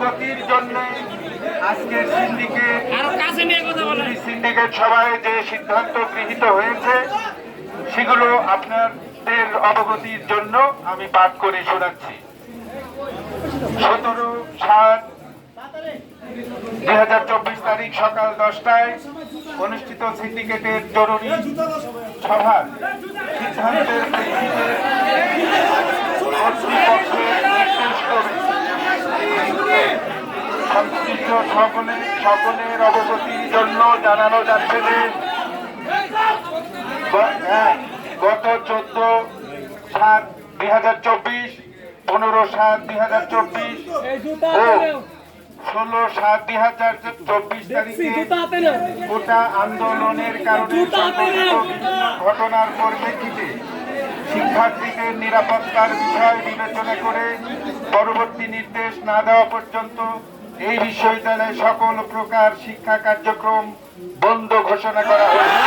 অবগতির জন্য আজকের সিন্ডিকেট সভায় যে সিদ্ধান্ত গৃহীত হয়েছে সেগুলো আপনাদের অবগতির জন্য আমি পাঠ করে শোনাচ্ছি। 17/7/2024 তারিখ সকাল 10টায় অনুষ্ঠিত সিন্ডিকেটের জরুরি সভার সিদ্ধান্তের প্রেক্ষিতে কর্তৃপক্ষের নির্দেশ করে সংশ্লিষ্ট সকলের অবগতির জন্য জানানো যাচ্ছে যে গত 14/7/2024, 15/7/2024 ও 16/7/2024 তারিখে গোটা আন্দোলনের কারণে ঘটনার পরিপ্রেক্ষিতে শিক্ষার্থীদের নিরাপত্তার বিষয় বিবেচনা করে পরবর্তী নির্দেশ না দেওয়া পর্যন্ত এই বিশ্ববিদ্যালয়ে সকল প্রকার শিক্ষা কার্যক্রম বন্ধ ঘোষণা করা হয়েছে।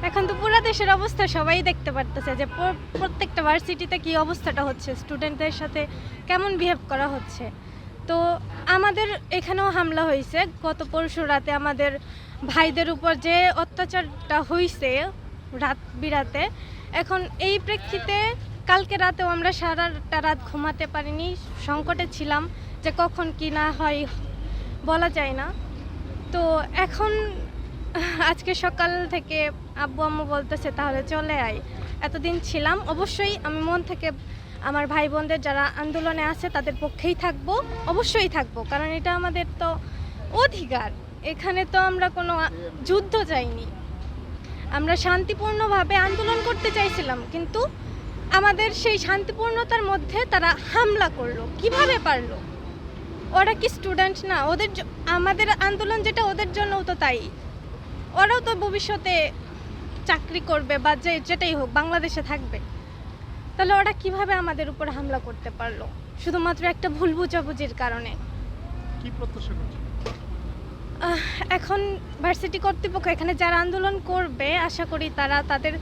এখন তো পুরো দেশের অবস্থা সবাই দেখতে পারতেছে যে প্রত্যেকটা ভার্সিটিতে কি অবস্থাটা হচ্ছে, স্টুডেন্টদের সাথে কেমন বিহেভ করা হচ্ছে। তো আমাদের এখানেও হামলা হয়েছে গত পরশু রাতে, আমাদের ভাইদের উপর যে অত্যাচারটা হয়েছে রাত বিরাতে। এখন এই প্রেক্ষিতে কালকে রাতেও আমরা সারাটা রাত ঘুমাতে পারিনি, সংকটে ছিলাম যে কখন কি না হয় বলা যায় না। তো এখন আজকে সকাল থেকে আব্বু আম্মু বলতেছে তাহলে চলে আয়, এতদিন ছিলাম। অবশ্যই আমি মন থেকে আমার ভাই বোনদের যারা আন্দোলনে আছে তাদের পক্ষেই থাকবো, অবশ্যই থাকবো, কারণ এটা আমাদের তো অধিকার। এখানে তো আমরা কোনো যুদ্ধ চাইনি, আমরা শান্তিপূর্ণভাবে আন্দোলন করতে চাইছিলাম, কিন্তু আমাদের সেই শান্তিপূর্ণতার মধ্যে তারা হামলা করলো। কিভাবে পারলো? ওরা কি স্টুডেন্ট না? আমাদের আন্দোলন যেটা ওদের জন্যও তো তাই, ওরাও তো ভবিষ্যতে চাকরি করবে বা যেটাই হোক বাংলাদেশে থাকবে। তাহলে ওরা কিভাবে আমাদের উপর হামলা করতে পারলো শুধুমাত্র একটা ভুল বুঝাবুঝির কারণে? কি প্রত্যাশা করছেন? এখন ভার্সিটি কর্তৃপক্ষ এখানে যারা আন্দোলন করবে আশা করি তারা তাদের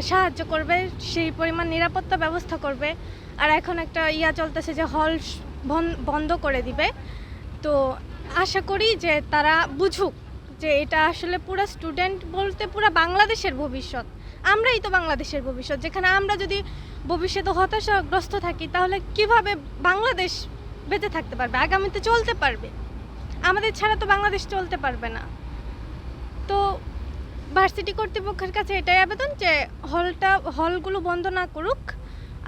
সাহায্য করবে, সেই পরিমাণ নিরাপত্তা ব্যবস্থা করবে। আর এখন একটা চলতেছে যে হল বন্ধ করে দিবে। তো আশা করি যে তারা বুঝুক যে এটা আসলে পুরো স্টুডেন্ট বলতে পুরো বাংলাদেশের ভবিষ্যৎ। আমরাই তো বাংলাদেশের ভবিষ্যৎ, যেখানে আমরা যদি ভবিষ্যতে হতাশাগ্রস্ত থাকি তাহলে কিভাবে বাংলাদেশ বেঁচে থাকতে পারবে, আগামীতে চলতে পারবে? আমাদের ছাড়া তো বাংলাদেশ চলতে পারবে না। তো ভার্সিটি কর্তৃপক্ষের কাছে এটাই আবেদন যে হলগুলো বন্ধ না করুক,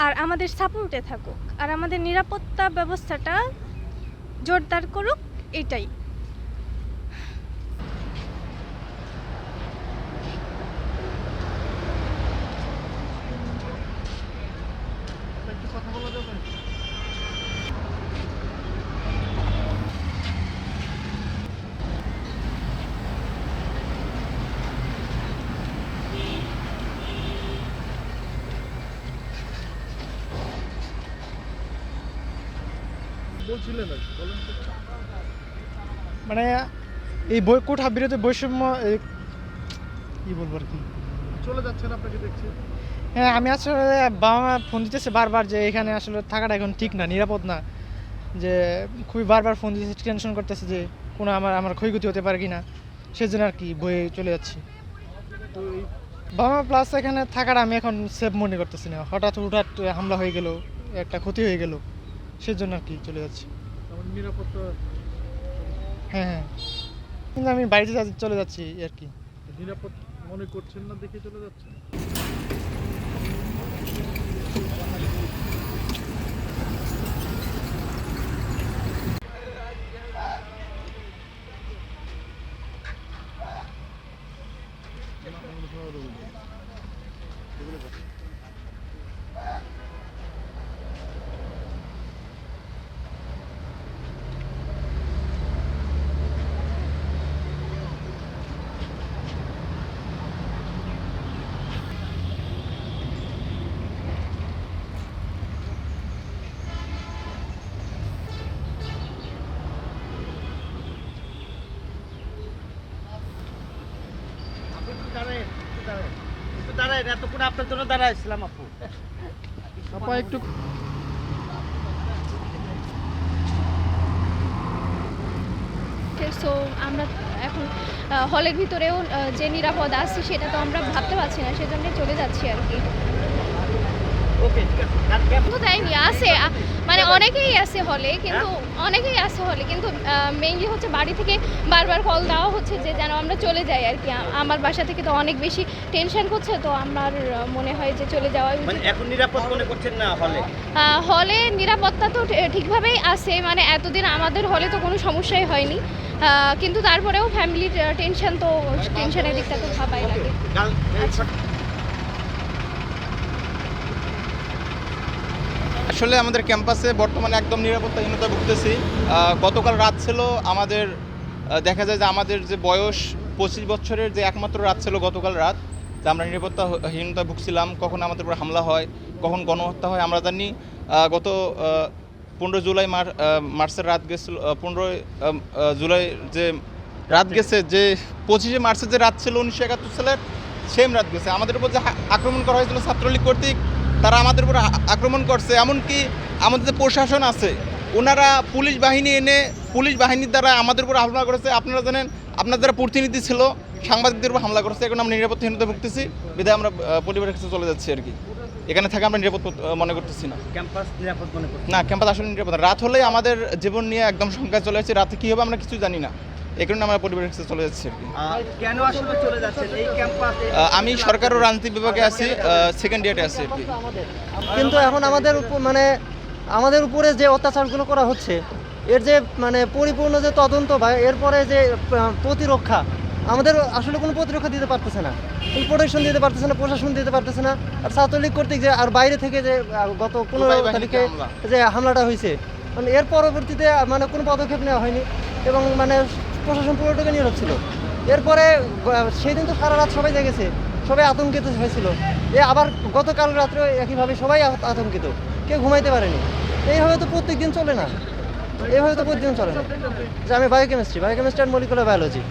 আর আমাদের সাপোর্টে থাকুক, আর আমাদের নিরাপত্তা ব্যবস্থাটা জোরদার করুক, এটাই। একটু কথা বলা যাবে? বলছিলেন আর কি, বলেন তো। মানে এই কোঠা বিরোধী বৈষম্য কি বলবো আর কি। চলে যাচ্ছেন আপনাকে দেখছি। হ্যাঁ, আমি আসলে বাবা মা ফোন দিতেছে বারবার যে এখানে আসলে থাকাটা এখন ঠিক না, নিরাপদ না, যে খুবই বারবার ফোন দিতেছে, টেনশন করতেছে যে কোনো আমার ক্ষয়ক্ষতি হতে পারে কিনা, সেজন্য আর কি বয়ে চলে যাচ্ছি। তো এই বাবা মা প্লাস এখানে থাকাটা আমি এখন সেফ মনে করতেছি না, হঠাৎ হামলা হয়ে গেল, একটা ক্ষতি হয়ে গেল, সেজন্য আর কি চলে যাচ্ছি। আমার নিরাপত্তা হ্যাঁ হ্যাঁ, কিন্তু আমি বাড়িতে চলে যাচ্ছি আর কি। নিরাপদ মনে করছেন না দেখে চলে যাচ্ছেন। এতক্ষণ আপনার জন্য দাঁড়াইছিলাম আপু। আপা একটু সো আমরা এখন হলের ভিতরেও যে নিরাপদ আছি সেটা তো আমরা ভাবতে পারছি না, সেজন্য চলে যাচ্ছি আর কি। ওকে, ঠিক আছে। আর কিন্তু দেয়নি, আছে মানে অনেকেই আছে হলে, কিন্তু অনেকেই আছে হলে, কিন্তু মেইনলি হচ্ছে বাড়ি থেকে বারবার কল দেওয়া হচ্ছে যে যেন আমরা চলে যাই আর কি। আমার বাসা থেকে তো অনেক বেশি টেনশন করছে, তো আমার মনে হয় যে চলে যাওয়াই মানে উচিত। এখন নিরাপদ মনে করছেন না হলে? হলে নিরাপত্তা তো ঠিকভাবেই আছে, মানে এতদিন আমাদের হলে তো কোনো সমস্যাই হয়নি, কিন্তু তারপরেও ফ্যামিলির টেনশন, তো টেনশনের দিকটা তো ভাবাই লাগে। আসলে আমাদের ক্যাম্পাসে বর্তমানে একদম নিরাপত্তাহীনতা ভুগতেছি। গতকাল রাত ছিল আমাদের, দেখা যায় যে আমাদের যে বয়স 25 বছরের যে একমাত্র রাত ছিল গতকাল রাত, যে আমরা নিরাপত্তাহীনতা ভুগছিলাম। কখন আমাদের উপর হামলা হয়, কখন গণহত্যা হয় আমরা জানি। গত 15 জুলাই মার্চের রাত গেছিল, 15 জুলাই যে রাত গেছে, যে 25শে মার্চের যে রাত ছিল 1971 সালের, সেম রাত গেছে। আমাদের উপর যে আক্রমণ করা হয়েছিল ছাত্রলীগ কর্তৃক, তারা আমাদের উপর আক্রমণ করছে। এমনকি আমাদের যে প্রশাসন আছে, ওনারা পুলিশ বাহিনীর দ্বারা আমাদের উপর হামলা করেছে। আপনারা জানেন, আপনার যারা প্রতিনিধি ছিল সাংবাদিকদের উপর হামলা করেছে। এখন আমরা নিরাপত্তাহীনতা ভুগতেছি, বিধায় আমরা পরিবারের কাছে চলে যাচ্ছি আর কি। এখানে থেকে আমরা নিরাপদ মনে করতেছি না। ক্যাম্পাস নিরাপদ মনে করছেন না, ক্যাম্পাস আসলে নিরাপদ না। রাত হলেই আমাদের জীবন নিয়ে একদম শঙ্কায় চলে যাচ্ছে। রাতে কী হবে আমরা কিছু জানি না, এই কারণে আমরা পরিবারের কাছে চলে যাচ্ছি আর কি। কেন আসলে চলে যাচ্ছেন এই ক্যাম্পাস? আমি সরকার ও রাজনীতি বিভাগে আছি, সেকেন্ড ইয়ারে আছি আর কি। কিন্তু এখন আমাদের উপরে যে অত্যাচারগুলো করা হচ্ছে, এর যে মানে পরিপূর্ণ যে তদন্ত বা এরপরে যে প্রতিরক্ষা, আমাদের আসলে কোনো প্রতিরক্ষা দিতে পারতেছে না, কোনো প্রোটেকশন দিতে পারতেছে না, প্রশাসন দিতে পারতেছে না। আর ছাত্রলীগ কর্তৃক যে আর বাইরে থেকে যে গত 15 তারিখে যে হামলাটা হয়েছে, মানে এর পরবর্তীতে মানে কোনো পদক্ষেপ নেওয়া হয়নি, এবং মানে প্রশাসন পুরোটাকে নীরব ছিল। এরপরে সেই দিন তো সারা রাত সবাই জেগেছে, সবাই আতঙ্কিত হয়েছিল। আবার গতকাল রাত্রে একইভাবে সবাই আতঙ্কিত, কেউ ঘুমাইতে পারেনি। এইভাবে তো প্রত্যেক দিন চলে না, এইভাবে তো প্রতিদিন চলে না। যে আমি বায়োকেমিস্ট্রি অ্যান্ড মলিকুলার বায়োলজি,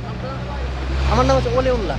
আমার নাম হচ্ছে অলিউল্লাহ।